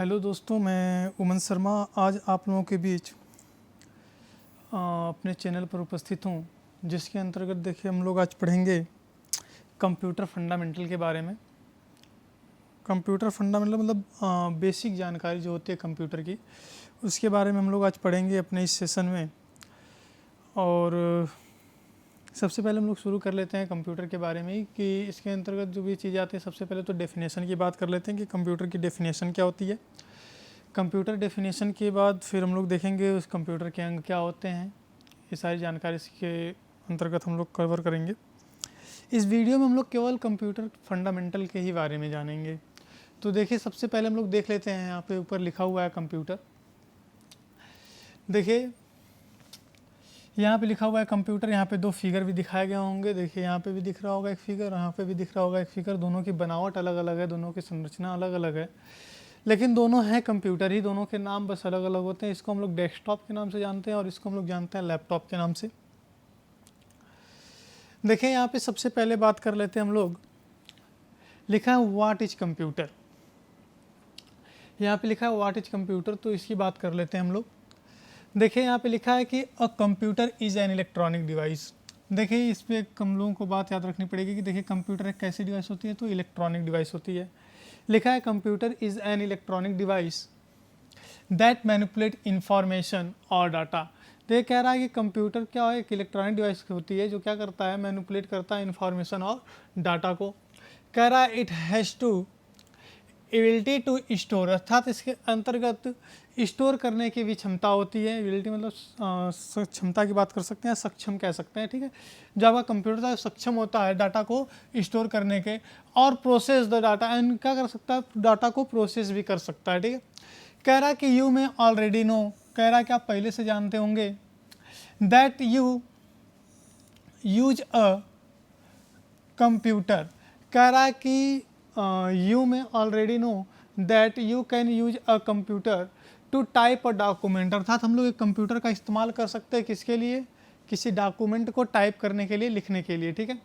Hello दोस्तों, मैं उमन शर्मा आज आप लोगों के बीच अपने चैनल पर उपस्थित हूँ, जिसके अंतर्गत देखिए हम लोग आज पढ़ेंगे कंप्यूटर फंडामेंटल के बारे में। कंप्यूटर फंडामेंटल मतलब बेसिक जानकारी जो होती है कंप्यूटर की, उसके बारे में हम लोग आज पढ़ेंगे अपने इस सेशन में। और सबसे पहले हम लोग शुरू कर लेते हैं कंप्यूटर के बारे में ही कि इसके अंतर्गत जो भी चीज़ें आती है। सबसे पहले तो डेफिनेशन की बात कर लेते हैं कि कंप्यूटर की डेफिनेशन क्या होती है। कंप्यूटर डेफिनेशन के बाद फिर हम लोग देखेंगे उस कंप्यूटर के अंग क्या होते हैं। ये सारी जानकारी इसके अंतर्गत हम लोग कवर करेंगे। इस वीडियो में हम लोग केवल कंप्यूटर फंडामेंटल के ही बारे में जानेंगे। तो देखिए, सबसे पहले हम लोग देख लेते हैं, यहाँ पे ऊपर लिखा हुआ है कंप्यूटर। देखिए यहाँ पे लिखा हुआ है कंप्यूटर, यहाँ पे दो फिगर भी दिखाए गए होंगे। देखिए यहाँ पे भी दिख रहा होगा एक फिगर, यहाँ पे भी दिख रहा होगा एक फिगर। दोनों की बनावट अलग अलग है, दोनों की संरचना अलग अलग है, लेकिन दोनों हैं कंप्यूटर ही। दोनों के नाम बस अलग अलग होते हैं। इसको हम लोग डेस्कटॉप के नाम से जानते हैं और इसको हम लोग जानते हैं लैपटॉप के नाम से। देखें यहाँ पे सबसे पहले बात कर लेते हैं हम लोग। लिखा है व्हाट इज कंप्यूटर। यहाँ पे लिखा है व्हाट इज कंप्यूटर, तो इसकी बात कर लेते हैं हम लोग। देखिए यहाँ पे लिखा है कि a computer is an electronic device. देखिए इस पर हम लोगों को बात याद रखनी पड़ेगी कि देखिए कंप्यूटर एक कैसी डिवाइस होती है, तो इलेक्ट्रॉनिक डिवाइस होती है। लिखा है computer is an electronic device that manipulate information और डाटा। तो ये कह रहा है कि कंप्यूटर क्या है, एक इलेक्ट्रॉनिक डिवाइस होती है जो क्या करता है, मैनिपुलेट करता है इंफॉर्मेशन और डाटा को। कह रहा है it has to ability to store, अर्थात इसके अंतर्गत स्टोर करने की भी क्षमता होती है। एबिलिटी मतलब क्षमता की बात कर सकते हैं, सक्षम कह सकते हैं, ठीक है। जब आपका कंप्यूटर सक्षम होता है डाटा को स्टोर करने के और प्रोसेस द डाटा, एंड क्या कर सकता है, डाटा को प्रोसेस भी कर सकता है, ठीक है। कह रहा है कि यू में ऑलरेडी नो, कह रहा है कि आप पहले से जानते होंगे, that you use a computer. कह रहा है कि you may already know that you can use a computer to type a document, अर्थात हम लोग एक कंप्यूटर का इस्तेमाल कर सकते हैं किसके लिए, किसी डॉक्यूमेंट को टाइप करने के लिए, लिखने के लिए, ठीक है।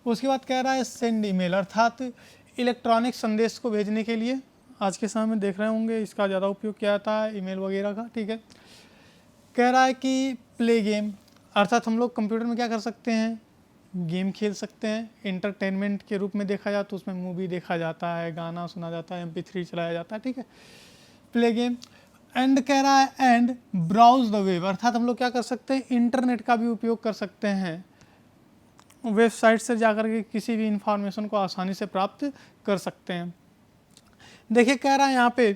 उसके बाद कह रहा है सेंड ईमेल, अर्थात इलेक्ट्रॉनिक संदेश को भेजने के लिए। आज के समय में देख रहे होंगे इसका ज़्यादा उपयोग किया जाता है, ईमेल वगैरह का, ठीक है। कह रहा है कि प्ले गेम, अर्थात हम लोग कंप्यूटर में क्या कर सकते हैं, गेम खेल सकते हैं। एंटरटेनमेंट के रूप में देखा जाए तो उसमें मूवी देखा जाता है, गाना सुना जाता है, MP3 चलाया जाता है, ठीक है। Play game. एंड कह रहा है एंड ब्राउज द वेब, अर्थात हम लोग क्या कर सकते हैं, इंटरनेट का भी उपयोग कर सकते हैं। वेबसाइट से जाकर के किसी भी इंफॉर्मेशन को आसानी से प्राप्त कर सकते हैं। देखिए कह रहा है यहाँ पे,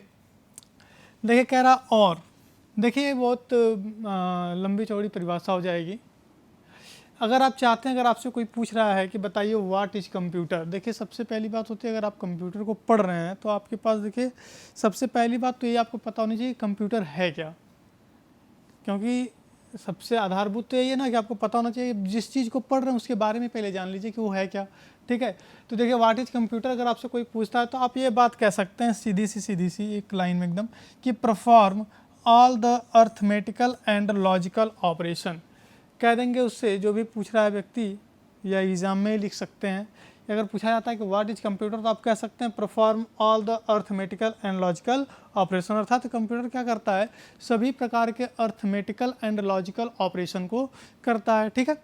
देखिए कह रहा और, देखिए बहुत लंबी चौड़ी परिभाषा हो जाएगी। अगर आप चाहते हैं, अगर आपसे कोई पूछ रहा है कि बताइए व्हाट इज कंप्यूटर, देखिए सबसे पहली बात होती है, अगर आप कंप्यूटर को पढ़ रहे हैं तो आपके पास देखिए सबसे पहली बात तो ये आपको पता होनी चाहिए कंप्यूटर है क्या। क्योंकि सबसे आधारभूत तो यही है ना कि आपको पता होना चाहिए, जिस चीज़ को पढ़ रहे हैं उसके बारे में पहले जान लीजिए कि वो है क्या, ठीक है। तो देखिए व्हाट इज कंप्यूटर, अगर आपसे कोई पूछता है तो आप ये बात कह सकते हैं सीधी सी एक लाइन में एकदम, कि perform all the arithmetical and logical operation. कह देंगे उससे, जो भी पूछ रहा है व्यक्ति, या एग्ज़ाम में लिख सकते हैं, अगर पूछा जाता है कि व्हाट इज कंप्यूटर तो आप कह सकते हैं perform all the arithmetical and logical operation, अर्थात कंप्यूटर क्या करता है, सभी प्रकार के अर्थमेटिकल एंड लॉजिकल ऑपरेशन को करता है, ठीक है।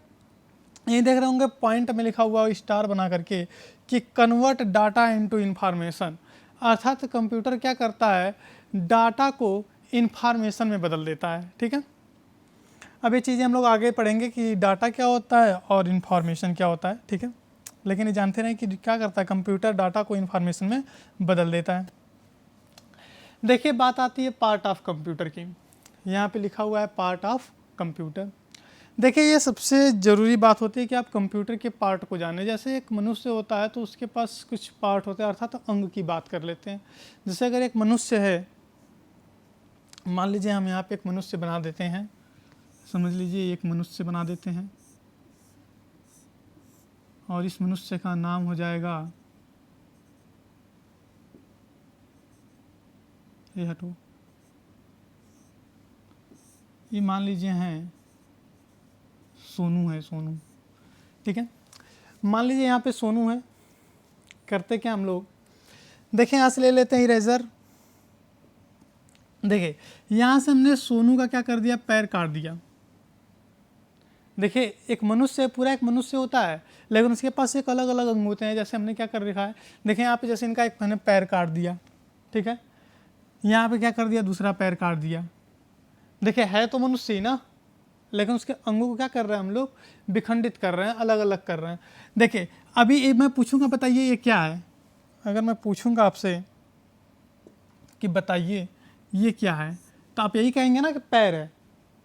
ये देख रहे होंगे पॉइंट में लिखा हुआ स्टार बना करके कि कन्वर्ट डाटा इनटू इंफॉर्मेशन, अर्थात कंप्यूटर क्या करता है, डाटा को इंफॉर्मेशन में बदल देता है, ठीक है। अब ये चीज़ें हम लोग आगे पढ़ेंगे कि डाटा क्या होता है और इन्फॉर्मेशन क्या होता है, ठीक है। लेकिन ये जानते रहें कि क्या करता है कंप्यूटर, डाटा को इन्फॉर्मेशन में बदल देता है। देखिए बात आती है पार्ट ऑफ कंप्यूटर की। यहाँ पे लिखा हुआ है पार्ट ऑफ कंप्यूटर। देखिए ये सबसे ज़रूरी बात होती है कि आप कंप्यूटर के पार्ट को जानें। जैसे एक मनुष्य होता है तो उसके पास कुछ पार्ट होते हैं, अर्थात अंग की बात कर लेते हैं। जैसे अगर एक मनुष्य है, मान लीजिए हम यहाँ पे एक मनुष्य बना देते हैं, समझ लीजिए एक मनुष्य बना देते हैं और इस मनुष्य का नाम हो जाएगा, ये हटो, ये मान लीजिए हैं सोनू है, सोनू, ठीक है। मान लीजिए यहाँ पे सोनू है। करते क्या हम लोग, देखें यहाँ से ले लेते हैं इरेजर, देखिए यहाँ से हमने सोनू का क्या कर दिया, पैर काट दिया। देखिए एक मनुष्य पूरा एक मनुष्य होता है, लेकिन उसके पास एक अलग अलग अंग होते हैं। जैसे हमने क्या कर रखा है, देखिए यहाँ पे जैसे इनका एक मैंने पैर काट दिया, ठीक है, यहाँ पे क्या कर दिया, दूसरा पैर काट दिया। देखिए है तो मनुष्य ही ना, लेकिन उसके अंगों को क्या कर रहे हैं हम लोग, विखंडित कर रहे हैं, अलग अलग कर रहे हैं। देखिए अभी मैं पूछूंगा बताइए ये क्या है, अगर मैं पूछूंगा आपसे कि बताइए ये क्या है, तो आप यही कहेंगे ना कि पैर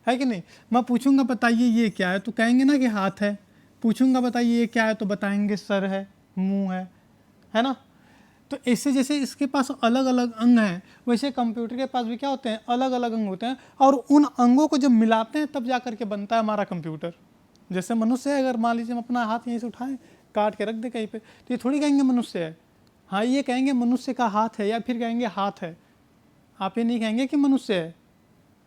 है कि नहीं। मैं पूछूंगा बताइए ये क्या है, तो कहेंगे ना कि हाथ है। पूछूंगा बताइए ये क्या है, तो बताएंगे सर है, मुंह है ना। तो ऐसे जैसे इसके पास अलग अलग अंग हैं, वैसे कंप्यूटर के पास भी क्या होते हैं, अलग अलग अंग होते हैं, और उन अंगों को जब मिलाते हैं तब जा करके बनता है हमारा कंप्यूटर। जैसे मनुष्य है, अगर मान लीजिए हम अपना हाथ यहीं से उठाएं, काट के रख दे कहीं पे, तो ये थोड़ी कहेंगे मनुष्य है। हाँ ये कहेंगे मनुष्य का हाथ है, या फिर कहेंगे हाथ है। आप ये नहीं कहेंगे कि मनुष्य है,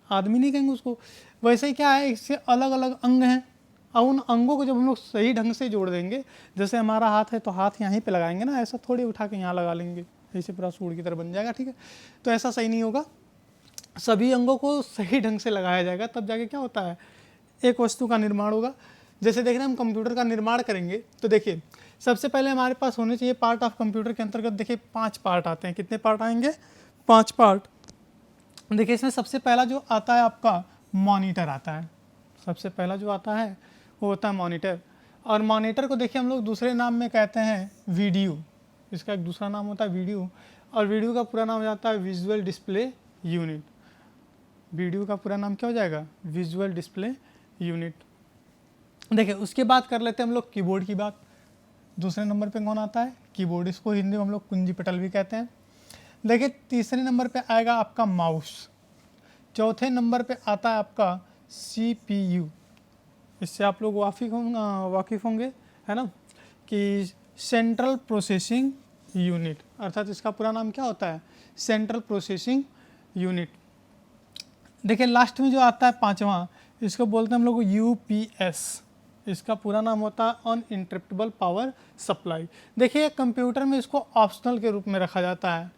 आदमी नहीं कहेंगे उसको। वैसे ही क्या है, इससे अलग अलग अंग हैं, और उन अंगों को जब हम लोग सही ढंग से जोड़ देंगे, जैसे हमारा हाथ है तो हाथ यहीं पे लगाएंगे ना, ऐसा थोड़ी उठा के यहाँ लगा लेंगे, ऐसे पूरा सूंड की तरह बन जाएगा, ठीक है। तो ऐसा सही नहीं होगा, सभी अंगों को सही ढंग से लगाया जाएगा, तब जाके क्या होता है, एक वस्तु का निर्माण होगा। जैसे देख रहे हैं हम कंप्यूटर का निर्माण करेंगे, तो देखिए सबसे पहले हमारे पास होने चाहिए पार्ट ऑफ कंप्यूटर के अंतर्गत, देखिए 5 पार्ट आते हैं। कितने पार्ट आएंगे, 5 पार्ट। देखिए इसमें सबसे पहला जो आता है आपका मॉनिटर आता है, सबसे पहला जो आता है वो होता है मॉनिटर। और मॉनिटर को देखिए हम लोग दूसरे नाम में कहते हैं वीडियो, इसका एक दूसरा नाम होता है वीडियो, और वीडियो का पूरा नाम हो जाता है विजुअल डिस्प्ले यूनिट। वीडियो का पूरा नाम क्या हो जाएगा, विजुअल डिस्प्ले यूनिट। देखिए उसके बाद कर लेते हैं हम लोग कीबोर्ड की बात। दूसरे नंबर पे कौन आता है, कीबोर्ड, इसको हिंदी में हम लोग कुंजी पटल भी कहते हैं। देखिए तीसरे नंबर पे आएगा आपका माउस। चौथे नंबर पे आता है आपका CPU, इससे आप लोग वाकिफ़ होंगे, है ना, कि सेंट्रल प्रोसेसिंग यूनिट, अर्थात इसका पूरा नाम क्या होता है, सेंट्रल प्रोसेसिंग यूनिट। देखिए लास्ट में जो आता है 5वां, इसको बोलते हैं हम लोग UPS, इसका पूरा नाम होता है अनइंटरप्टेबल पावर सप्लाई। देखिए कंप्यूटर में इसको ऑप्शनल के रूप में रखा जाता है,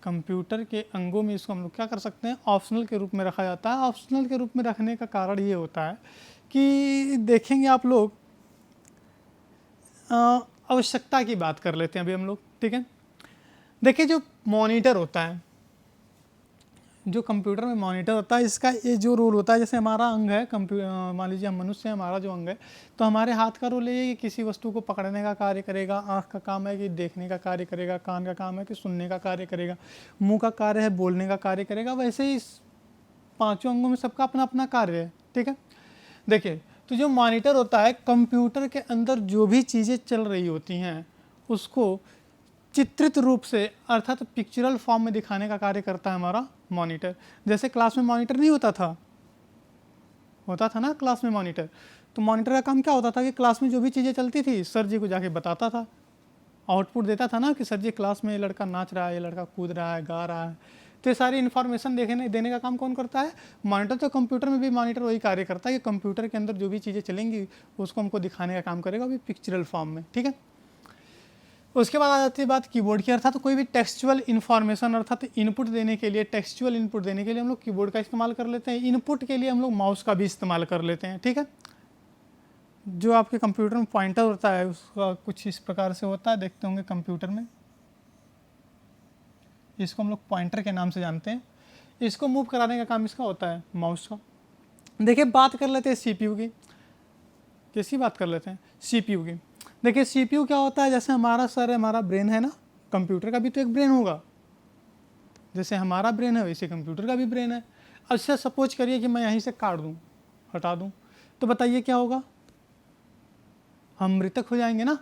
कंप्यूटर के अंगों में इसको हम लोग क्या कर सकते हैं, ऑप्शनल के रूप में रखा जाता है। ऑप्शनल के रूप में रखने का कारण ये होता है कि देखेंगे आप लोग, आवश्यकता की बात कर लेते हैं अभी हम लोग, ठीक है। देखिए जो मॉनिटर होता है, जो कंप्यूटर में मॉनिटर होता है, इसका ये जो रोल होता है, जैसे हमारा अंग है मान लीजिए हम मनुष्य हैं, हमारा जो अंग है, तो हमारे हाथ का रोल ये है कि किसी वस्तु को पकड़ने का कार्य करेगा, आँख का काम है कि देखने का कार्य करेगा, कान का काम है कि सुनने का कार्य करेगा, मुंह का कार्य है बोलने का कार्य करेगा। वैसे ही इस 5 अंगों में सबका अपना अपना कार्य है, ठीक है। देखिए तो जो मॉनिटर होता है, कंप्यूटर के अंदर जो भी चीज़ें चल रही होती हैं उसको चित्रित रूप से, अर्थात पिक्चरल फॉर्म में दिखाने का कार्य करता है हमारा मॉनिटर। जैसे क्लास में मॉनिटर नहीं होता था ना क्लास में मॉनिटर, तो मॉनिटर का काम क्या होता था कि क्लास में जो भी चीज़ें चलती थी सर जी को जाके बताता था, आउटपुट देता था ना कि सर जी क्लास में ये लड़का नाच रहा है, ये लड़का कूद रहा है, गा रहा है। तो ये सारी इन्फॉर्मेशन देने का काम कौन करता है, मॉनिटर। तो कंप्यूटर में भी मॉनिटर वही कार्य करता है कि कंप्यूटर के अंदर जो भी चीज़ें चलेंगी उसको हमको दिखाने का काम करेगा, वो पिक्चरल फॉर्म में, ठीक है। उसके बाद आ जाती है बात कीबोर्ड की, अर्थात तो कोई भी टेक्सचुअल इन्फॉर्मेशन, अर्थात इनपुट देने के लिए, टेक्सचुअल इनपुट देने के लिए हम लोग कीबोर्ड का इस्तेमाल कर लेते हैं। इनपुट के लिए हम लोग माउस का भी इस्तेमाल कर लेते हैं, ठीक है। जो आपके कंप्यूटर में पॉइंटर होता है उसका कुछ इस प्रकार से होता है, देखते होंगे कंप्यूटर में, इसको हम लोग पॉइंटर के नाम से जानते हैं। इसको मूव कराने का काम इसका होता है, माउस का। देखिए बात कर लेते हैं CPU की, किसकी बात कर लेते हैं, CPU की। देखिए CPU क्या होता है, जैसे हमारा सर है, हमारा ब्रेन है ना, कंप्यूटर का भी तो एक ब्रेन होगा, जैसे हमारा ब्रेन है वैसे कंप्यूटर का भी ब्रेन है। अच्छा सपोज करिए कि मैं यहीं से काट दूं, हटा दूं, तो बताइए क्या होगा, हम मृतक हो जाएंगे ना,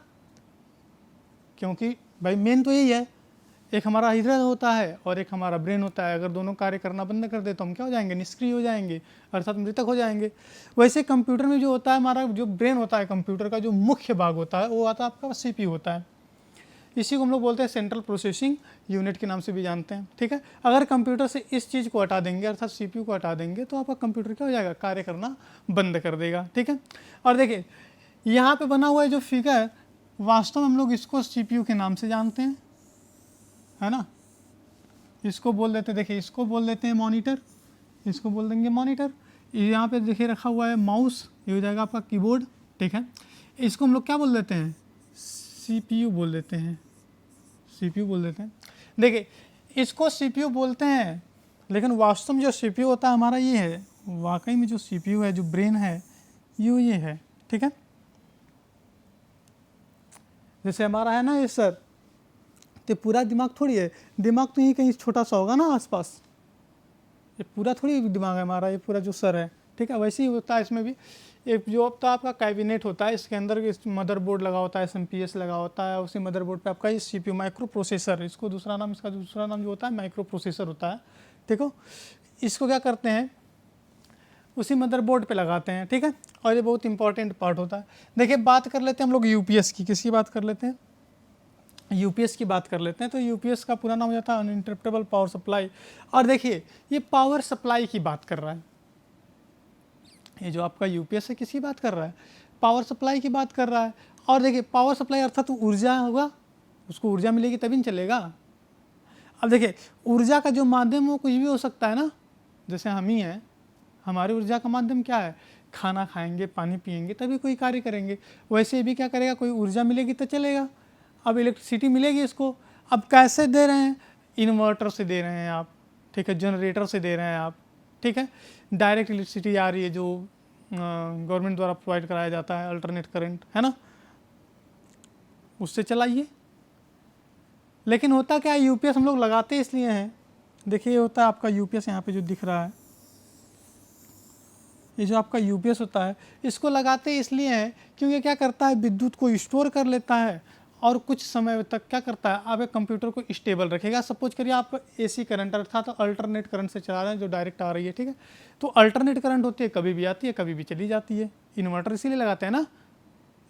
क्योंकि भाई मेन तो यही है, एक हमारा हृदय होता है और एक हमारा ब्रेन होता है। अगर दोनों कार्य करना बंद कर दे तो हम क्या हो जाएंगे, निष्क्रिय हो जाएंगे, अर्थात मृतक हो जाएंगे। वैसे कंप्यूटर में जो होता है, हमारा जो ब्रेन होता है, कंप्यूटर का जो मुख्य भाग होता है वो आता है आपका CPU होता है। इसी को हम लोग बोलते हैं सेंट्रल प्रोसेसिंग यूनिट के नाम से भी जानते हैं, ठीक है। अगर कंप्यूटर से इस चीज़ को हटा देंगे, अर्थात CPU को हटा देंगे, तो आपका कंप्यूटर क्या हो जाएगा, कार्य करना बंद कर देगा, ठीक है। और देखिए यहाँ पे बना हुआ है जो फिगर, वास्तव में हम लोग इसको CPU के नाम से जानते हैं, है ना। इसको बोल देते हैं, देखिए इसको बोल देते हैं मॉनिटर, इसको बोल देंगे मॉनिटर। यहाँ पे देखिए रखा हुआ है माउस, ये हो जाएगा आपका कीबोर्ड, ठीक है। इसको हम लोग क्या बोल देते हैं, CPU बोल देते हैं, CPU बोल देते हैं। देखिए इसको CPU बोलते हैं, लेकिन वास्तव में जो CPU होता है हमारा ये है, वाकई में जो CPU है, जो ब्रेन है ये है, ठीक है। जैसे हमारा है ना ये सर, तो पूरा दिमाग थोड़ी है, दिमाग तो यही कहीं छोटा सा होगा ना आसपास, ये पूरा थोड़ी दिमाग है हमारा, ये पूरा जो सर है, ठीक है। वैसे ही होता है इसमें भी, एक जो अब तो आपका कैबिनेट होता है, इसके अंदर मदरबोर्ड लगा होता है, SMPS लगा होता है, उसी मदरबोर्ड पे आपका ये CPU माइक्रो प्रोसेसर, इसको दूसरा नाम, इसका दूसरा नाम जो होता है माइक्रो प्रोसेसर होता है, ठीक हो। इसको क्या करते हैं, उसी मदरबोर्ड पे लगाते हैं, ठीक है। और ये बहुत इंपॉर्टेंट पार्ट होता है। देखिए बात कर लेते हैं हम लोग UPS की, किसकी बात कर लेते हैं, UPS की बात कर लेते हैं। तो UPS का पूरा नाम हो जाता है अनइंटरप्टेबल पावर सप्लाई। और देखिए ये पावर सप्लाई की बात कर रहा है, ये जो आपका UPS है किसकी बात कर रहा है, पावर सप्लाई की बात कर रहा है। और देखिए पावर सप्लाई अर्थात तो ऊर्जा होगा, उसको ऊर्जा मिलेगी तभी न चलेगा। अब देखिए ऊर्जा का जो माध्यम वो कुछ भी हो सकता है ना, जैसे हम ही हैं, हमारी ऊर्जा का माध्यम क्या है, खाना खाएंगे, पानी पिएंगे तभी कोई कार्य करेंगे। वैसे भी क्या करेगा, कोई ऊर्जा मिलेगी तो चलेगा। अब इलेक्ट्रिसिटी मिलेगी इसको, अब कैसे दे रहे हैं, इन्वर्टर से दे रहे हैं आप, ठीक है, जनरेटर से दे रहे हैं आप, ठीक है। डायरेक्ट इलेक्ट्रिसिटी आ रही है जो गवर्नमेंट द्वारा प्रोवाइड कराया जाता है, अल्टरनेट करंट, है ना, उससे चलाइए। लेकिन होता क्या है, UPS हम लोग लगाते इसलिए हैं, देखिए ये होता है आपका UPS, यहाँ पे जो दिख रहा है, ये जो आपका UPS होता है, इसको लगाते इसलिए हैं क्योंकि क्या करता है, विद्युत को स्टोर कर लेता है और कुछ समय तक क्या करता है, आप एक कंप्यूटर को स्टेबल रखेगा। सपोज करिए आप AC करंट अर्थात तो अल्टरनेट करंट से चला रहे हैं, जो डायरेक्ट आ रही है, ठीक है। तो अल्टरनेट करंट होती है, कभी भी आती है कभी भी चली जाती है। इन्वर्टर इसीलिए लगाते हैं ना,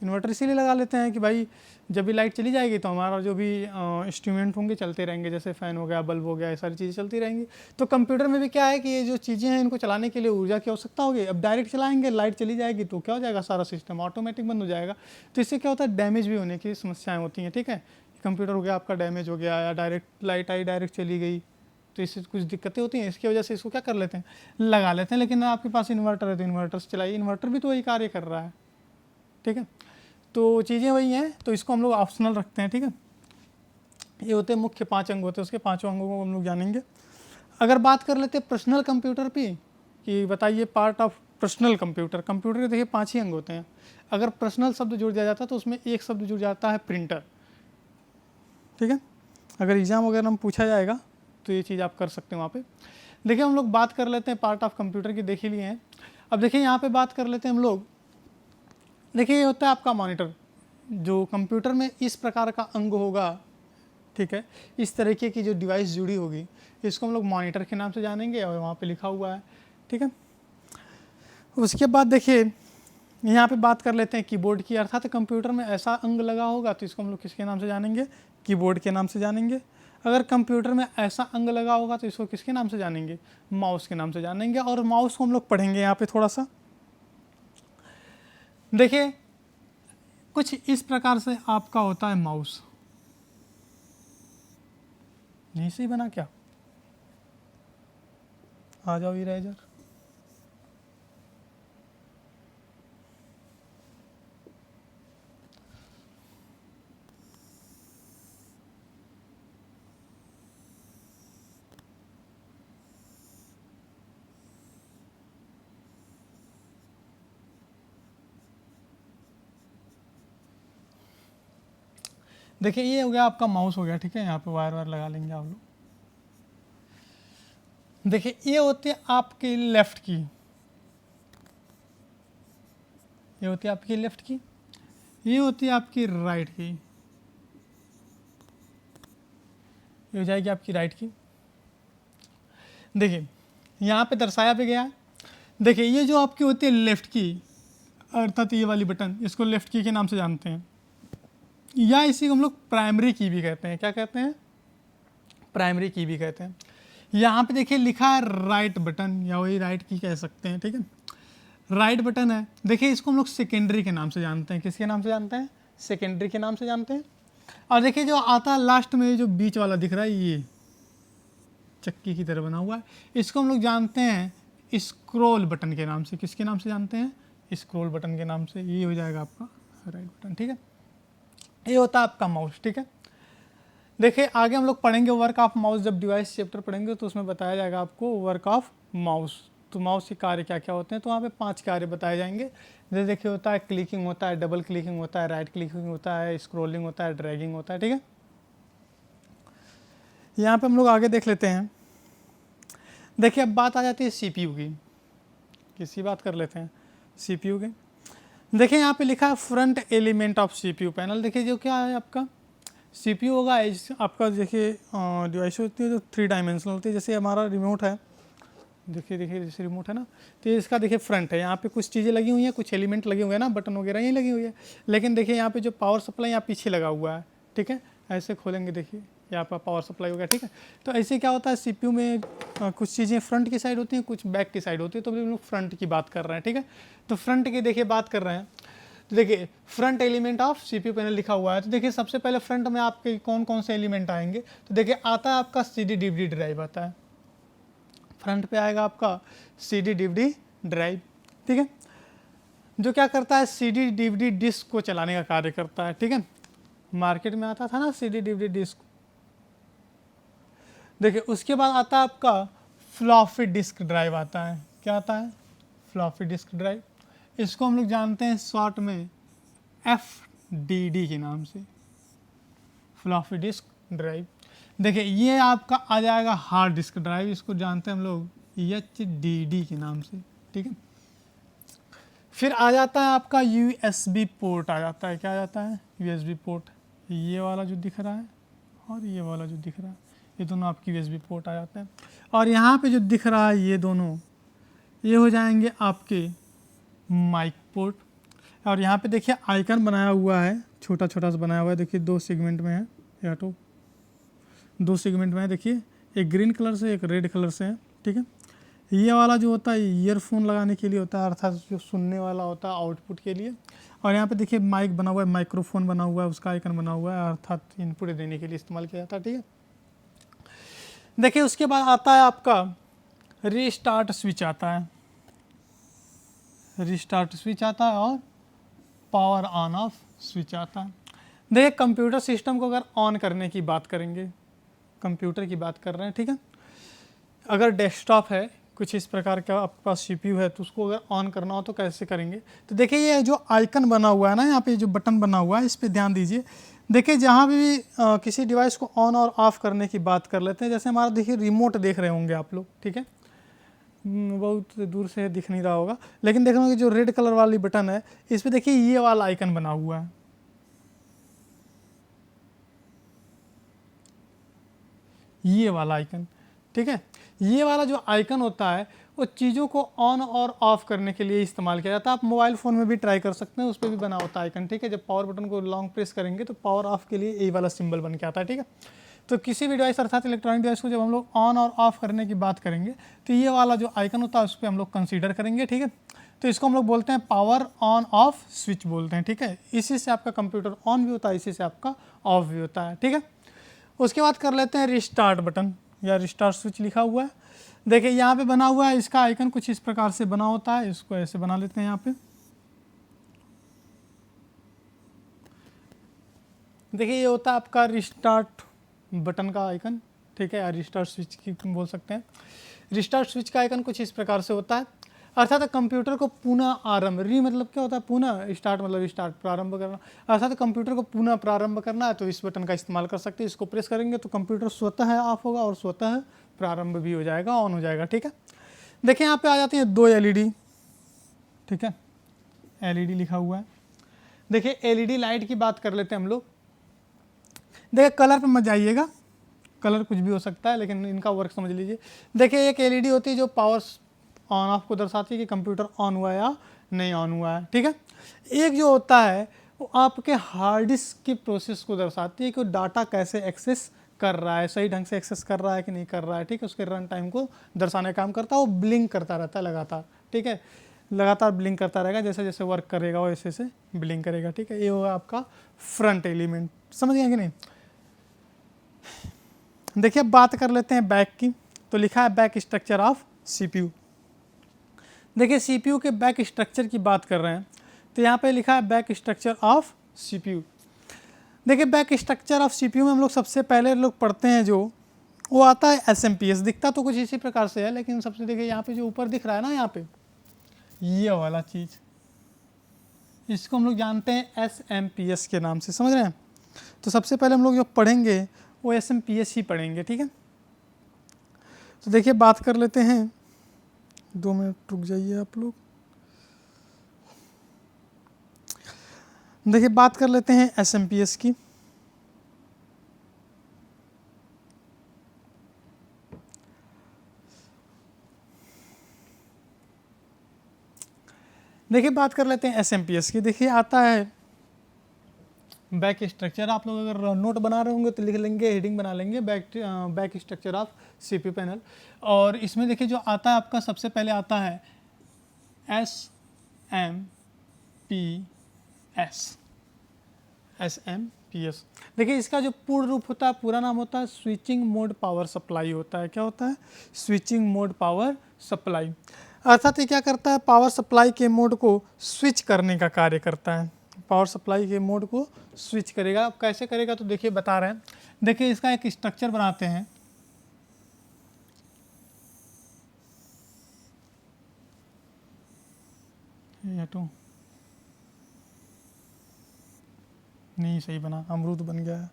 इन्वर्टर इसीलिए लगा लेते हैं कि भाई जब भी लाइट चली जाएगी तो हमारा जो भी इंस्ट्रूमेंट होंगे चलते रहेंगे, जैसे फ़ैन हो गया, बल्ब हो गया, ये सारी चीज़ें चलती रहेंगी। तो कंप्यूटर में भी क्या है कि ये जो चीज़ें हैं इनको चलाने के लिए ऊर्जा की आवश्यकता होगी। अब डायरेक्ट चलाएंगे, लाइट चली जाएगी तो क्या हो जाएगा, सारा सिस्टम ऑटोमेटिक बंद हो जाएगा। तो इससे क्या होता है, डैमेज भी होने की समस्याएँ होती हैं, ठीक है। कंप्यूटर हो गया आपका डैमेज हो गया, या डायरेक्ट लाइट आई डायरेक्ट चली गई, तो इससे कुछ दिक्कतें होती हैं। इसकी वजह से इसको क्या कर लेते हैं, लगा लेते हैं। लेकिन आपके पास इन्वर्टर है तो इन्वर्टर से चलाइए, इन्वर्टर भी तो वही कार्य कर रहा है, ठीक है। तो चीज़ें वही हैं, तो इसको हम लोग ऑप्शनल रखते हैं, ठीक है। ये होते हैं मुख्य 5 अंग होते हैं, उसके 5 अंगों को हम लोग जानेंगे। अगर बात कर लेते हैं पर्सनल कंप्यूटर पे, कि बताइए part of personal computer, computer के देखिए 5 ही अंग होते हैं। अगर पर्सनल शब्द जुड़ जाता है तो उसमें एक शब्द जुड़ जाता है प्रिंटर, ठीक है। अगर एग्ज़ाम वगैरह में पूछा जाएगा तो ये चीज़ आप कर सकते हैं वहाँ पे। देखिए हम लोग बात कर लेते हैं पार्ट ऑफ कंप्यूटर की, देख ही लिए हैं। अब देखिए यहाँ पे बात कर लेते हैं हम लोग, देखिए ये होता है आपका मॉनिटर, जो कंप्यूटर में इस प्रकार का अंग होगा, ठीक है, इस तरीके की जो डिवाइस जुड़ी होगी, इसको हम लोग मॉनिटर के नाम से जानेंगे और वहाँ पे लिखा हुआ है, ठीक है। उसके बाद देखिए यहाँ पे बात कर लेते हैं कीबोर्ड की, अर्थात कंप्यूटर में ऐसा अंग लगा होगा तो इसको हम लोग किसके नाम से जानेंगे, कीबोर्ड के नाम से जानेंगे। अगर कंप्यूटर में ऐसा अंग लगा होगा तो इसको किसके नाम से जानेंगे, माउस के नाम से जानेंगे। और माउस को हम लोग पढ़ेंगे यहाँ पे थोड़ा सा। देखिए कुछ इस प्रकार से आपका होता है माउस, यहीं से ही बना क्या, आ जाओ इरेजर, देखिए ये हो गया आपका माउस हो गया, ठीक है। यहाँ पे वायर वायर लगा लेंगे आप लोग। देखिए ये होती है आपकी लेफ्ट की, ये होती है आपकी लेफ्ट की, ये होती है आपकी राइट की, ये हो जाएगी आपकी राइट की। देखिए यहाँ पे दर्शाया भी गया है। देखिए ये जो आपकी होती है लेफ्ट की, अर्थात ये वाली बटन, इसको लेफ्ट की के नाम से जानते हैं, या इसी को हम लोग प्राइमरी की भी कहते हैं। क्या कहते हैं, प्राइमरी की भी कहते हैं। यहाँ पे देखिए लिखा है राइट बटन, या वही राइट की कह सकते हैं, ठीक है, राइट बटन है। देखिए इसको हम लोग सेकेंडरी के नाम से जानते हैं। किसके नाम से जानते हैं, सेकेंडरी के नाम से जानते हैं। और देखिए जो आता है लास्ट में, जो बीच वाला दिख रहा है, चक्की की तरह बना हुआ है। इसको हम लोग जानते हैं स्क्रॉल बटन के नाम से। किसके नाम से जानते हैं? स्क्रॉल बटन के नाम से। ये हो जाएगा आपका राइट बटन, ठीक है। ये होता है आपका माउस, ठीक है। देखिए आगे हम लोग पढ़ेंगे वर्क ऑफ माउस, जब डिवाइस चैप्टर पढ़ेंगे तो उसमें बताया जाएगा आपको वर्क ऑफ माउस। तो माउस के कार्य क्या क्या होते हैं, तो वहाँ पे 5 कार्य बताए जाएंगे। जैसे देखिए होता है क्लिकिंग, होता है डबल क्लिकिंग, होता है राइट क्लिकिंग, होता है स्क्रॉलिंग, होता है ड्रैगिंग, होता है, ठीक है। यहाँ पे हम लोग आगे देख लेते हैं। देखिए अब बात आ जाती है सीपीयू की। किसकी बात कर लेते हैं? सीपीयू की। देखिए यहाँ पे लिखा है front element of CPU panel. देखिए जो क्या है आपका सीपीयू होगा, आपका देखिए डिवाइस होती है जो 3 डायमेंशनल होती है। जैसे हमारा रिमोट है, देखिए जैसे रिमोट है ना, तो इसका देखिए फ्रंट है, यहाँ पे कुछ चीज़ें लगी हुई हैं, कुछ एलिमेंट लगे हुए हैं ना, बटन वगैरह यही लगी हुई है। लेकिन देखिए यहाँ पे जो पावर सप्लाई यहाँ पीछे लगा हुआ है, ठीक है। ऐसे खोलेंगे देखिए यहाँ पर पावर सप्लाई हो गया, ठीक है। तो ऐसे क्या होता है सीपीयू में कुछ चीज़ें फ्रंट की साइड होती हैं, कुछ बैक की साइड होती है। तो हम लोग फ्रंट की बात कर रहे हैं, ठीक है। तो फ्रंट की देखिए बात कर रहे हैं, तो देखिए front element of CPU panel लिखा हुआ है। तो देखिए सबसे पहले फ्रंट में आपके कौन कौन से एलिमेंट आएंगे, तो देखिए आता है आपका CD DVD ड्राइव आता है। फ्रंट पे आएगा आपका CD DVD ड्राइव, ठीक है, जो क्या करता है CD DVD डिस्क को चलाने का कार्य करता है, ठीक है। मार्केट में आता था ना CD DVD डिस्क। देखिए उसके बाद आता है आपका फ्लॉपी डिस्क ड्राइव आता है। क्या आता है? Floppy disk drive. इसको हम लोग जानते हैं शॉर्ट में FDD के नाम से, फ्लॉपी डिस्क ड्राइव। देखिए ये आपका आ जाएगा हार्ड डिस्क ड्राइव, इसको जानते हैं हम लोग HDD के नाम से, ठीक है। फिर आ जाता है आपका USB पोर्ट आ जाता है। क्या आ जाता है? USB पोर्ट, ये वाला जो दिख रहा है और ये वाला जो दिख रहा है, ये दोनों आपकी USB पोर्ट आ जाते हैं। और यहाँ पे जो दिख रहा है ये दोनों, ये हो जाएंगे आपके माइक पोर्ट। और यहाँ पे देखिए आइकन बनाया हुआ है, छोटा छोटा सा बनाया हुआ है। देखिए 2 सेगमेंट में है, या तो 2 सेगमेंट में है। देखिए एक ग्रीन कलर से, एक रेड कलर से है, ठीक है। ये वाला जो होता है ईयरफोन लगाने के लिए होता है, अर्थात जो सुनने वाला होता है आउटपुट के लिए। और यहाँ पे देखिए माइक बना हुआ है, माइक्रोफोन बना हुआ है, उसका आइकन बना हुआ है, अर्थात इनपुट देने के लिए इस्तेमाल किया जाता है, ठीक है। देखिए उसके बाद आता है आपका रीस्टार्ट स्विच आता है, रीस्टार्ट स्विच आता है, और पावर ऑन ऑफ स्विच आता है। देखिए कंप्यूटर सिस्टम को अगर ऑन करने की बात करेंगे, कंप्यूटर की बात कर रहे हैं, ठीक है। अगर डेस्कटॉप है, कुछ इस प्रकार का आपके पास CPU है, तो उसको अगर ऑन करना हो तो कैसे करेंगे? तो देखिए ये जो आइकन बना हुआ है ना, यहाँ पे जो बटन बना हुआ है, इस पर ध्यान दीजिए। देखिए जहाँ भी किसी डिवाइस को ऑन और ऑफ करने की बात कर लेते हैं, जैसे हमारा देखिए रिमोट देख रहे होंगे आप लोग, ठीक है। बहुत दूर से दिख नहीं रहा होगा, लेकिन देख रहे होंगे जो रेड कलर वाली बटन है, इस पर देखिए ये वाला आइकन बना हुआ है, ये वाला आइकन, ठीक है। ये वाला जो आइकन होता है वो चीज़ों को ऑन और ऑफ करने के लिए इस्तेमाल किया जाता है। आप मोबाइल फ़ोन में भी ट्राई कर सकते हैं, उस पर भी बना होता है आइकन, ठीक है। जब पावर बटन को लॉन्ग प्रेस करेंगे तो पावर ऑफ के लिए ये वाला सिंबल बन के आता है, ठीक है। तो किसी भी डिवाइस अर्थात इलेक्ट्रॉनिक डिवाइस को जब हम लोग ऑन और ऑफ करने की बात करेंगे तो ये वाला जो आइकन होता है उस पर हम लोग कंसीडर करेंगे, ठीक है। तो इसको हम लोग बोलते हैं पावर ऑन ऑफ स्विच बोलते हैं, ठीक है। इसी से आपका कंप्यूटर ऑन भी होता है, इसी से आपका ऑफ भी होता है, ठीक है। उसके बाद कर लेते हैं रिस्टार्ट बटन या रिस्टार्ट स्विच लिखा हुआ है। देखिए यहाँ पे बना हुआ है, इसका आइकन कुछ इस प्रकार से बना होता है, इसको ऐसे बना लेते हैं यहाँ पे। देखिए ये होता है आपका रिस्टार्ट बटन का आइकन, ठीक है, या रिस्टार्ट स्विच की बोल सकते हैं। रिस्टार्ट स्विच का आइकन कुछ इस प्रकार से होता है, अर्थात कंप्यूटर को पुनः आरंभ, री मतलब क्या होता है? पुनः, स्टार्ट मतलब स्टार्ट, प्रारंभ करना, अर्थात कंप्यूटर को पुनः प्रारंभ करना है तो इस बटन का इस्तेमाल कर सकते हैं। इसको प्रेस करेंगे तो कंप्यूटर स्वतः ऑफ होगा और स्वतः प्रारंभ भी हो जाएगा, ऑन हो जाएगा, ठीक है। देखिए यहाँ पे आ जाती है 2 LED, ठीक है, LED लिखा हुआ है। देखिए LED लाइट की बात कर लेते हैं हम लोग। देखिए कलर पे मत जाइएगा, कलर कुछ भी हो सकता है, लेकिन इनका वर्क समझ लीजिए। देखिए एक LED होती है जो पावर ऑन ऑफ को दर्शाती है कि कंप्यूटर ऑन हुआ है या नहीं ऑन हुआ है, ठीक है। एक जो होता है वो आपके हार्ड डिस्क की प्रोसेस को दर्शाती है कि वो डाटा कैसे एक्सेस कर रहा है, सही ढंग से एक्सेस कर रहा है कि नहीं कर रहा है, ठीक है। उसके रन टाइम को दर्शाने का काम करता है। वो ब्लिंक करता रहता है लगातार, ठीक है, लगातार ब्लिंक करता रहेगा, जैसे जैसे वर्क करेगा वो ऐसे ऐसे ब्लिंक करेगा, ठीक है। ये होगा आपका फ्रंट एलिमेंट, समझ गए कि नहीं। देखिए अब बात कर लेते हैं बैक की। तो लिखा है बैक स्ट्रक्चर ऑफ सीपीयू। देखिए सीपीयू के बैक स्ट्रक्चर की बात कर रहे हैं तो यहाँ पे लिखा है बैक स्ट्रक्चर ऑफ सीपीयू। देखिए बैक स्ट्रक्चर ऑफ सीपीयू में हम लोग सबसे पहले लोग पढ़ते हैं जो वो आता है एसएमपीएस। दिखता तो कुछ इसी प्रकार से है, लेकिन सबसे देखिए यहाँ पे जो ऊपर दिख रहा है ना, यहाँ पे ये वाला चीज़, इसको हम लोग जानते हैं एसएमपीएस के नाम से, समझ रहे हैं। तो सबसे पहले हम लोग जो पढ़ेंगे वो एसएमपीएस ही पढ़ेंगे, ठीक है। तो देखिए बात कर लेते हैं, 2 मिनट रुक जाइए आप लोग। देखिए बात कर लेते हैं एसएमपीएस की। देखिए बात कर लेते हैं एसएमपीएस की। देखिए आता है बैक स्ट्रक्चर। आप लोग अगर नोट बना रहे होंगे तो लिख लेंगे, हेडिंग बना लेंगे back structure of CPU panel. और इसमें देखिए जो आता है आपका सबसे पहले आता है एसएमपीएस। देखिए इसका जो पूर्ण रूप होता है, पूरा नाम होता है स्विचिंग मोड पावर सप्लाई होता है। क्या होता है? Switching mode power supply. अर्थात ये क्या करता है? पावर सप्लाई के मोड को स्विच करने का कार्य करता है। पावर सप्लाई के मोड को स्विच करेगा। अब कैसे करेगा तो देखिए बता रहे हैं। देखिए इसका एक स्ट्रक्चर बनाते हैं। ये तो नहीं सही बना, अमरूद बन गया है।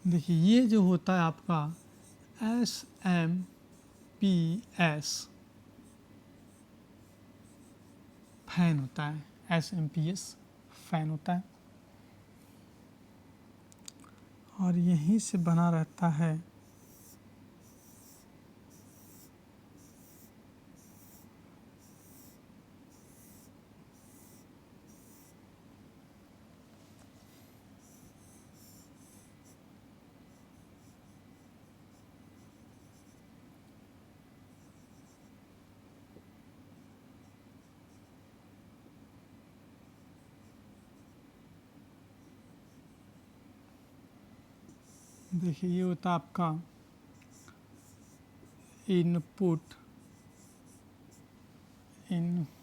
देखिए ये जो होता है आपका एसएमपीएस फैन होता है। एसएमपीएस फैन होता है और यहीं से बना रहता है देखिए ये होता है आपका इनपुट इनपुट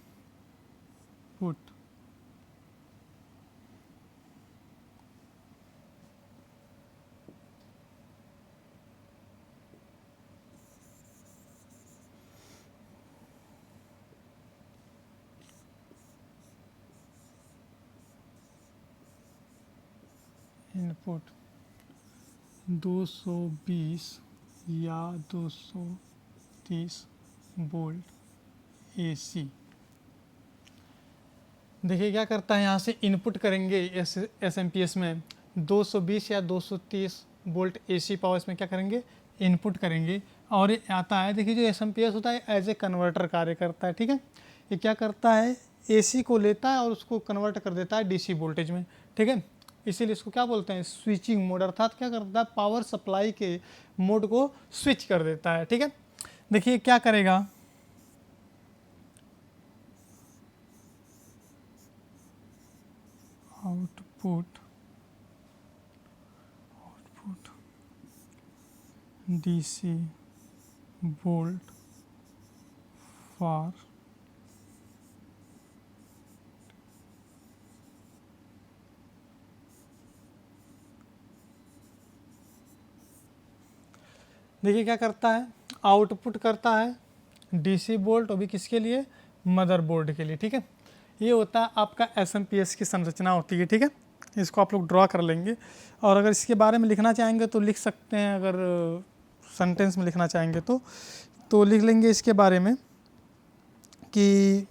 220 या 230 वोल्ट एसी। देखिए क्या करता है, यहाँ से इनपुट करेंगे एसएमपीएस में 220 या 230 वोल्ट एसी पावर इसमें क्या करेंगे, इनपुट करेंगे। और ये आता है, देखिए जो एसएमपीएस होता है एज ए कन्वर्टर कार्य करता है, ठीक है। ये क्या करता है, एसी को लेता है और उसको कन्वर्ट कर देता है डीसी वोल्टेज में, ठीक है। इसीलिए इसको क्या बोलते हैं, स्विचिंग मोड। अर्थात क्या करता है, पावर सप्लाई के मोड को स्विच कर देता है, ठीक है। देखिए क्या करेगा, आउटपुट डीसी वोल्ट फॉर देखिए क्या करता है, आउटपुट करता है डीसी वोल्ट, और भी किसके लिए, मदरबोर्ड के लिए, ठीक है। ये होता है आपका एसएमपीएस की संरचना होती है, ठीक है। इसको आप लोग ड्रॉ कर लेंगे। और अगर इसके बारे में लिखना चाहेंगे तो लिख सकते हैं, अगर सेंटेंस में लिखना चाहेंगे तो लिख लेंगे इसके बारे में कि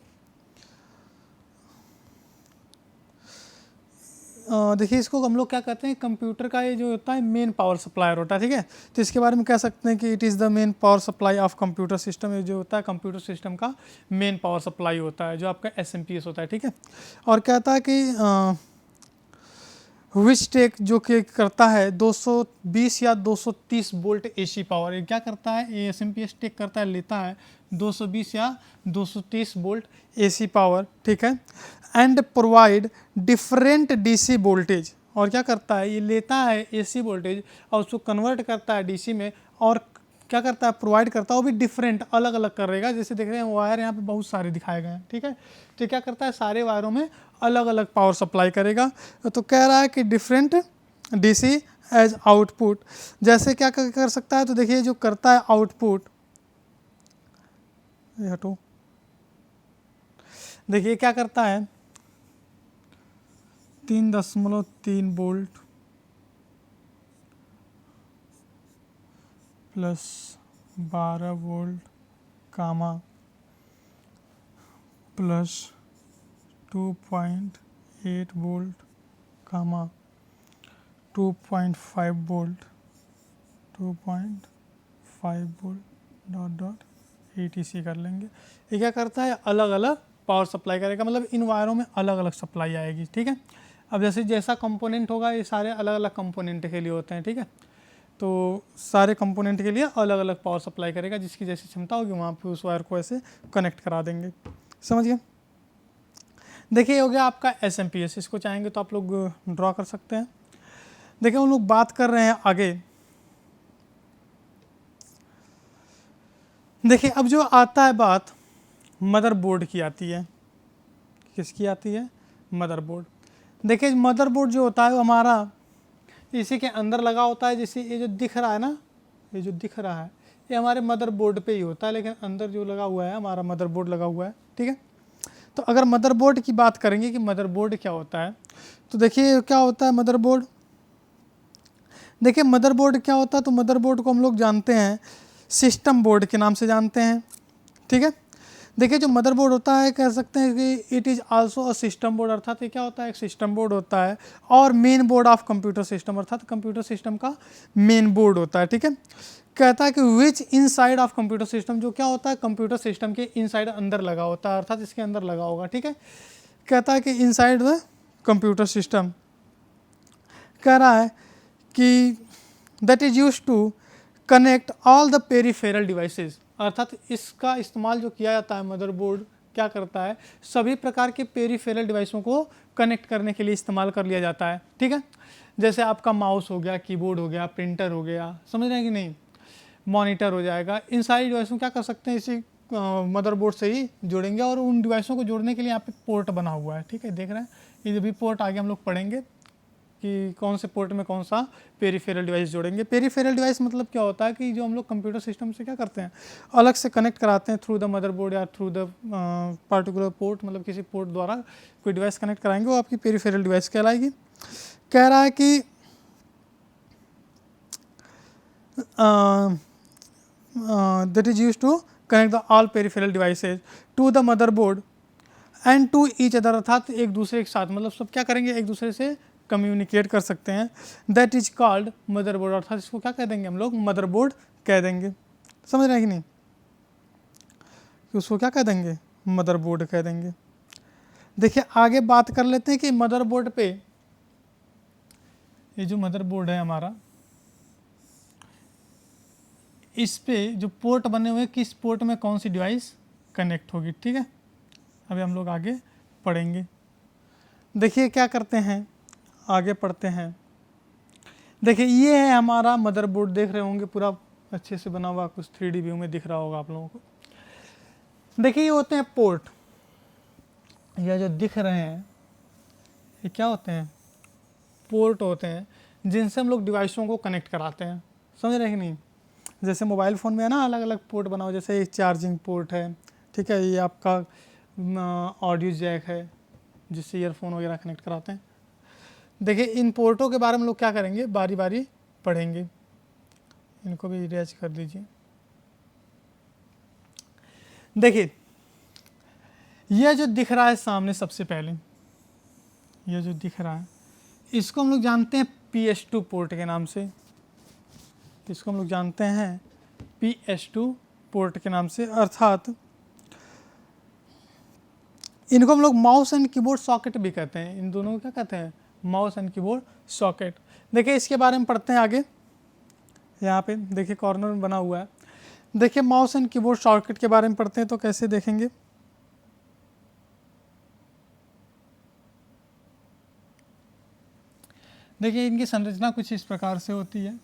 देखिए इसको हम लोग क्या कहते हैं, कंप्यूटर का ये जो होता है मेन पावर सप्लायर होता है, ठीक है। तो इसके बारे में कह सकते हैं कि it is the main power supply of computer system. ये जो होता है कंप्यूटर सिस्टम का मेन पावर सप्लाई होता है, जो आपका एसएमपीएस होता है, ठीक है। और कहता है कि विच टेक जो कि करता है 220 या 230 वोल्ट एसी पावर। ये क्या करता है, ये एसएमपीएस टेक करता है, लेता है 220 या 230 वोल्ट एसी पावर, ठीक है। And provide different DC voltage, और क्या करता है, ये लेता है एसी वोल्टेज और उसको कन्वर्ट करता है डीसी में, और क्या करता है, प्रोवाइड करता है, वो भी डिफरेंट अलग अलग करेगा। जैसे देख रहे हैं वायर यहाँ पे बहुत सारे दिखाए गए हैं, ठीक है। तो क्या करता है, सारे वायरों में अलग अलग पावर सप्लाई करेगा। तो कह रहा है कि डिफरेंट डीसी एज आउटपुट, जैसे क्या कर सकता है, तो देखिए जो करता है आउटपुट, हटो, देखिए क्या करता है, 3.3 वोल्ट प्लस 12 वोल्ट कामा प्लस 2.8 वोल्ट कामा 2.5 volt, 2.5 volt dot dot ETC कर लेंगे। ये क्या करता है, अलग अलग पावर सप्लाई करेगा, मतलब इन वायरों में अलग अलग सप्लाई आएगी, ठीक है। अब जैसे जैसा कंपोनेंट होगा, ये सारे अलग अलग कंपोनेंट के लिए होते हैं, ठीक है। तो सारे कंपोनेंट के लिए अलग अलग पावर सप्लाई करेगा, जिसकी जैसी क्षमता होगी वहाँ पे उस वायर को ऐसे कनेक्ट करा देंगे। समझ गए। देखिए हो गया आपका एसएमपीएस, इसको चाहेंगे तो आप लोग ड्रॉ कर सकते हैं। देखिए हम लोग बात कर रहे हैं आगे। देखिए अब जो आता है बात मदरबोर्ड की आती है, किसकी आती है, मदरबोर्ड। देखिए मदरबोर्ड जो होता है वो हमारा इसी के अंदर लगा होता है। जैसे ये जो दिख रहा है ना, ये जो दिख रहा है ये हमारे मदरबोर्ड पे ही होता है, लेकिन अंदर जो लगा हुआ है हमारा मदरबोर्ड लगा हुआ है, ठीक है। तो अगर मदरबोर्ड की बात करेंगे कि मदरबोर्ड क्या होता है, तो देखिए क्या होता है मदरबोर्ड। देखिए मदरबोर्ड क्या होता है, तो मदरबोर्ड को हम लोग जानते हैं सिस्टम बोर्ड के नाम से जानते हैं, ठीक है। देखिए जो मदरबोर्ड होता है, कह सकते हैं कि it is also a system board, अर्थात ये क्या होता है, एक सिस्टम बोर्ड होता है, और main board of computer system, अर्थात कंप्यूटर सिस्टम का मेन बोर्ड होता है, ठीक है। कहता है कि विच इनसाइड ऑफ कंप्यूटर सिस्टम, जो क्या होता है कंप्यूटर सिस्टम के इनसाइड अंदर लगा होता है, अर्थात इसके अंदर लगा होगा, ठीक है। कहता है कि इनसाइड द कंप्यूटर सिस्टम, कह रहा है कि that is used to connect all the peripheral devices, अर्थात इसका इस्तेमाल जो किया जाता है मदरबोर्ड क्या करता है, सभी प्रकार के पेरिफेरल डिवाइसों को कनेक्ट करने के लिए इस्तेमाल कर लिया जाता है, ठीक है। जैसे आपका माउस हो गया, कीबोर्ड हो गया, प्रिंटर हो गया, समझ रहे हैं कि नहीं, मॉनिटर हो जाएगा, इन सारी डिवाइसों क्या कर सकते हैं, इसी मदरबोर्ड से ही जोड़ेंगे। और उन डिवाइसों को जोड़ने के लिए यहाँ पे पोर्ट बना हुआ है, ठीक है, देख रहे हैं। ये भी पोर्ट आगे हम लोग पढ़ेंगे कि कौन से पोर्ट में कौन सा पेरिफेरल डिवाइस जोड़ेंगे। पेरिफेरल डिवाइस मतलब क्या होता है कि जो हम लोग कंप्यूटर सिस्टम से क्या करते हैं, अलग से कनेक्ट कराते हैं थ्रू द मदरबोर्ड या थ्रू द पार्टिकुलर पोर्ट, मतलब किसी पोर्ट द्वारा कोई डिवाइस कनेक्ट कराएंगे, वो आपकी पेरिफेरल डिवाइस कहलाएगी। कह रहा है कि that is used to connect the all peripheral devices to the motherboard and to each other, अर्थात एक दूसरे के साथ, मतलब सब क्या करेंगे, एक दूसरे से कम्युनिकेट कर सकते हैं। दैट इज कॉल्ड मदरबोर्ड, अर्थात इसको क्या कह देंगे हम लोग, मदरबोर्ड कह देंगे। समझ रहे हैं कि नहीं, कि उसको क्या कह देंगे, मदरबोर्ड कह देंगे। देखिए आगे बात कर लेते हैं कि मदरबोर्ड पे, ये जो मदरबोर्ड है हमारा, इस पे जो पोर्ट बने हुए, किस पोर्ट में कौन सी डिवाइस कनेक्ट होगी, ठीक है। अभी हम लोग आगे पढ़ेंगे। देखिए क्या करते हैं, आगे पढ़ते हैं। देखिए ये है हमारा मदरबोर्ड, देख रहे होंगे पूरा अच्छे से बना हुआ, कुछ 3D व्यू में दिख रहा होगा आप लोगों को। देखिए ये होते हैं पोर्ट, ये जो दिख रहे हैं ये क्या होते हैं, पोर्ट होते हैं, जिनसे हम लोग डिवाइसों को कनेक्ट कराते हैं। समझ रहे हैं कि नहीं, जैसे मोबाइल फ़ोन में है ना अलग अलग पोर्ट बना हो, जैसे एक चार्जिंग पोर्ट है, ठीक है, ये आपका ऑडियो जैक है जिससे ईयरफोन वगैरह कनेक्ट कराते हैं। देखिए इन पोर्टों के बारे में लोग क्या करेंगे, बारी बारी पढ़ेंगे, इनको भी इरेज कर दीजिए। देखिए यह जो दिख रहा है सामने, सबसे पहले यह जो दिख रहा है इसको हम लोग जानते हैं PS2 पोर्ट के नाम से, इसको हम लोग जानते हैं PS2 पोर्ट के नाम से, अर्थात इनको हम लोग माउस एंड कीबोर्ड सॉकेट भी कहते हैं। इन दोनों को क्या कहते हैं, माउस एंड कीबोर्ड सॉकेट। देखिए इसके बारे में पढ़ते हैं आगे। यहाँ पे देखिए कॉर्नर में बना हुआ है। देखिए माउस एंड कीबोर्ड सॉकेट के बारे में पढ़ते हैं तो कैसे देखेंगे। देखिए इनकी संरचना कुछ इस प्रकार से होती है।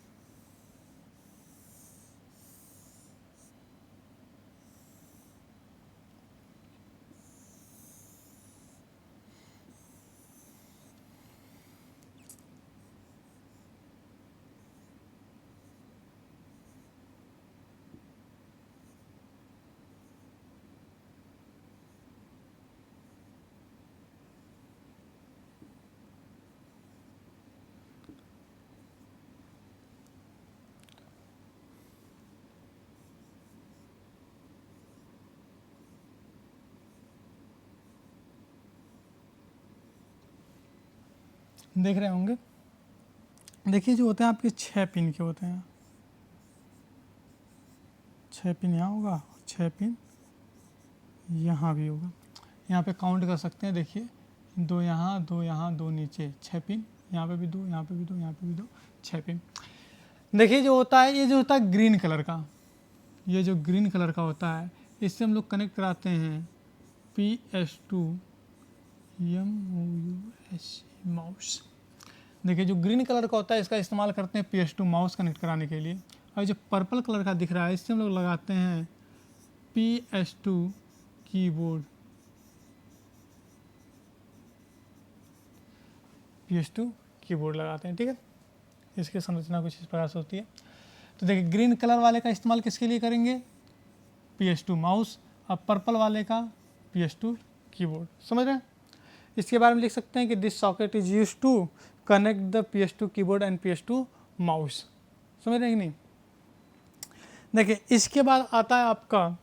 देख रहे होंगे। देखिए जो होते हैं आपके 6 पिन के होते हैं, 6 पिन यहाँ होगा, 6 पिन यहाँ भी होगा। यहाँ पे काउंट कर सकते हैं। देखिए 2 यहाँ, 2 यहाँ, 2 नीचे, 6 पिन। यहाँ पे भी 2, यहाँ पे भी 2, यहाँ पे भी 2, 6 पिन। देखिए जो होता है, ये जो होता है ग्रीन कलर का, ये जो ग्रीन कलर का होता है, इससे हम लोग कनेक्ट कराते हैं PS2 MOUS माउस। देखिए जो ग्रीन कलर का होता है इसका इस्तेमाल करते हैं PS2 माउस कनेक्ट कराने के लिए। और जो पर्पल कलर का दिख रहा है इससे हम लोग लगाते हैं PS2 कीबोर्ड, PS2 कीबोर्ड लगाते हैं। ठीक है, इसकी संरचना कुछ इस प्रकार से होती है। तो देखिए ग्रीन कलर वाले का इस्तेमाल किसके लिए करेंगे, PS2 माउस, और पर्पल वाले का PS2 कीबोर्ड। समझ रहे हैं। इसके बारे में लिख सकते हैं कि this socket is used to connect the PS2 keyboard and PS2 mouse. समझ रहे हैं कि नहीं। देखिए इसके बाद आता है आपका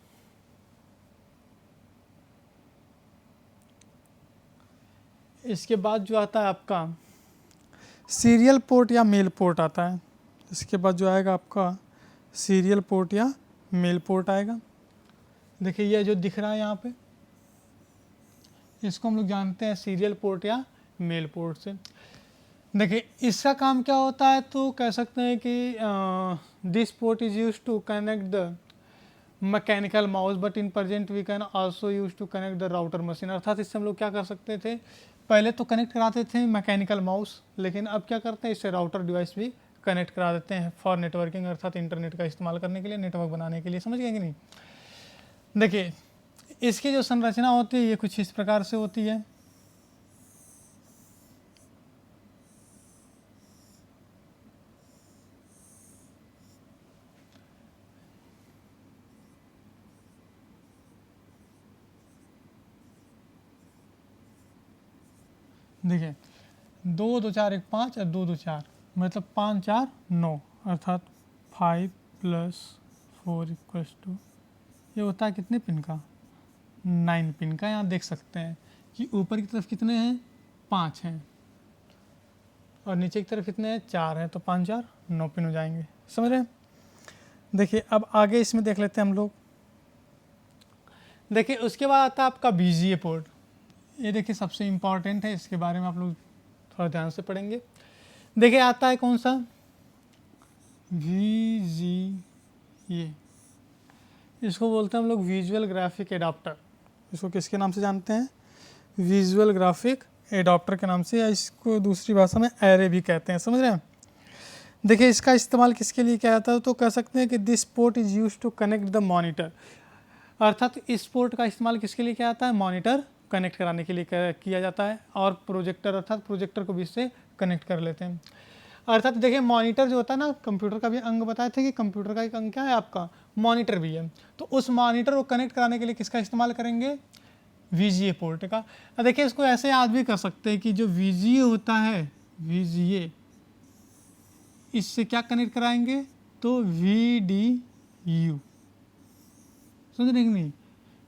इसके बाद जो आता है आपका सीरियल पोर्ट या मेल पोर्ट आता है। इसके बाद जो आएगा आपका सीरियल पोर्ट या मेल पोर्ट आएगा। देखिए ये जो दिख रहा है यहाँ पे, इसको हम लोग जानते हैं सीरियल पोर्ट या मेल पोर्ट से। देखिए इसका काम क्या होता है, तो कह सकते हैं कि this port is use to connect the mechanical mouse but in present we can also use to connect the router machine. अर्थात इससे हम लोग क्या कर सकते थे, पहले तो कनेक्ट कराते थे मैकेनिकल माउस, लेकिन अब क्या करते हैं, इससे राउटर डिवाइस भी कनेक्ट करा देते हैं फॉर नेटवर्किंग, अर्थात इंटरनेट का इस्तेमाल करने के लिए, नेटवर्क बनाने के लिए। समझ गए कि नहीं। देखिए इसकी जो संरचना होती है ये कुछ इस प्रकार से होती है। देखिए 2 2 4 1 5 और 2 2 4, मतलब 5 4 9, अर्थात 5 + 4 = ये होता है कितने पिन का, 9 पिन का। यहाँ देख सकते हैं कि ऊपर की तरफ कितने हैं, 5 हैं, और नीचे की तरफ कितने हैं, 4 हैं। तो 5 4 9 पिन हो जाएंगे। समझ रहे हैं। देखिए अब आगे इसमें देख लेते हैं हम लोग। देखिए उसके बाद आता है आपका VGA पोर्ट। ये देखिए सबसे इम्पॉर्टेंट है, इसके बारे में आप लोग थोड़ा ध्यान से पढ़ेंगे। देखिए आता है कौन सा, VGA। इसको बोलते हैं हम लोग विजुअल ग्राफिक एडाप्टर। इसको किसके नाम से जानते हैं, विजुअल ग्राफिक एडाप्टर के नाम से, या इसको दूसरी भाषा में एरे भी कहते हैं। समझ रहे हैं। देखिए इसका इस्तेमाल किसके लिए किया जाता है, तो कह सकते हैं कि this port is use to connect the monitor. अर्थात इस पोर्ट का इस्तेमाल किसके लिए किया जाता है, मॉनिटर कनेक्ट कराने के लिए किया जाता है, और प्रोजेक्टर, अर्थात प्रोजेक्टर को भी इससे कनेक्ट कर लेते हैं। अर्थात देखिए मॉनिटर जो होता है ना, कंप्यूटर का भी अंग बताए थे कि कंप्यूटर का एक अंग क्या है आपका, मॉनिटर भी है। तो उस मॉनिटर को कनेक्ट कराने के लिए किसका इस्तेमाल करेंगे, VGA पोर्ट का। देखिए इसको ऐसे याद भी कर सकते हैं कि जो VGA होता है, VGA इससे क्या कनेक्ट कराएंगे, तो VDU। समझ रहे कि नहीं,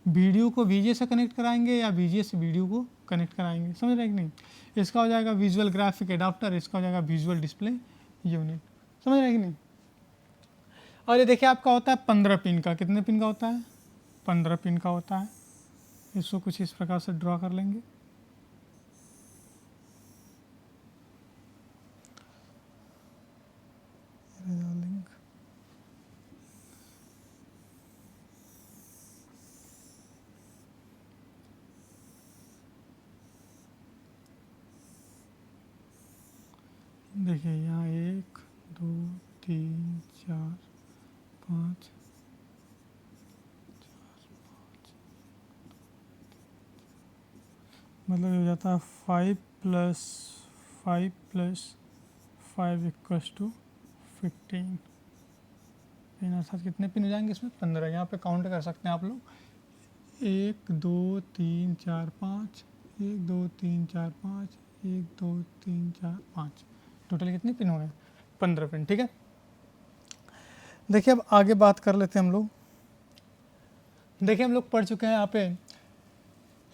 वीडियो को VGA से कनेक्ट कराएंगे या VGA से वीडियो को कनेक्ट कराएंगे। समझ रहे कि नहीं। इसका हो जाएगा विजुअल ग्राफिक एडाप्टर, इसका हो जाएगा विजुअल डिस्प्ले यूनिट। समझ रहे कि नहीं। और ये देखिए आपका होता है 15 पिन का। कितने पिन का होता है, 15 पिन का होता है। इसको कुछ इस प्रकार से ड्रॉ कर लेंगे। देखिए यहाँ 1 2 3 4 5, मतलब ये हो जाता है 5 प्लस 5 इक्वल्स टू 15 पिन, अर्थात कितने पिन हो जाएंगे इसमें? 15। यहाँ पे काउंट कर सकते हैं आप लोग, 1 2 3 4 5, 1 2 3 4 5, 1 2 3 4 5, टोटल कितने पिन हो गए? 15 पिन। ठीक है, देखिए अब आगे बात कर लेते हैं हम लोग। देखिए हम लोग पढ़ चुके हैं यहाँ पे,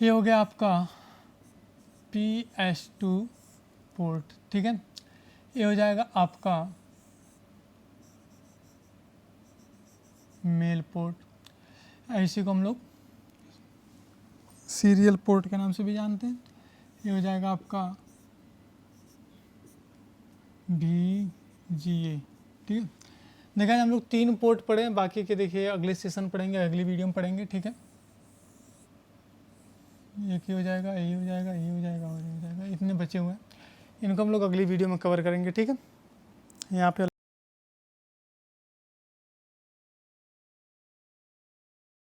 ये हो गया आपका PS2 पोर्ट। ठीक है, ये हो जाएगा आपका मेल पोर्ट, इसी को हम लोग सीरियल पोर्ट के नाम से भी जानते हैं। ये हो जाएगा आपका VGA। ठीक है, देखा जाए हम लोग 3 पोर्ट पढ़े हैं, बाकी के देखिए अगले सेशन पढ़ेंगे, अगली वीडियो में पढ़ेंगे। ठीक है, एक ही हो जाएगा, ये हो जाएगा, ये हो जाएगा और ये हो जाएगा, इतने बचे हुए हैं, इनको हम लोग अगली वीडियो में कवर करेंगे। ठीक है, यहाँ पे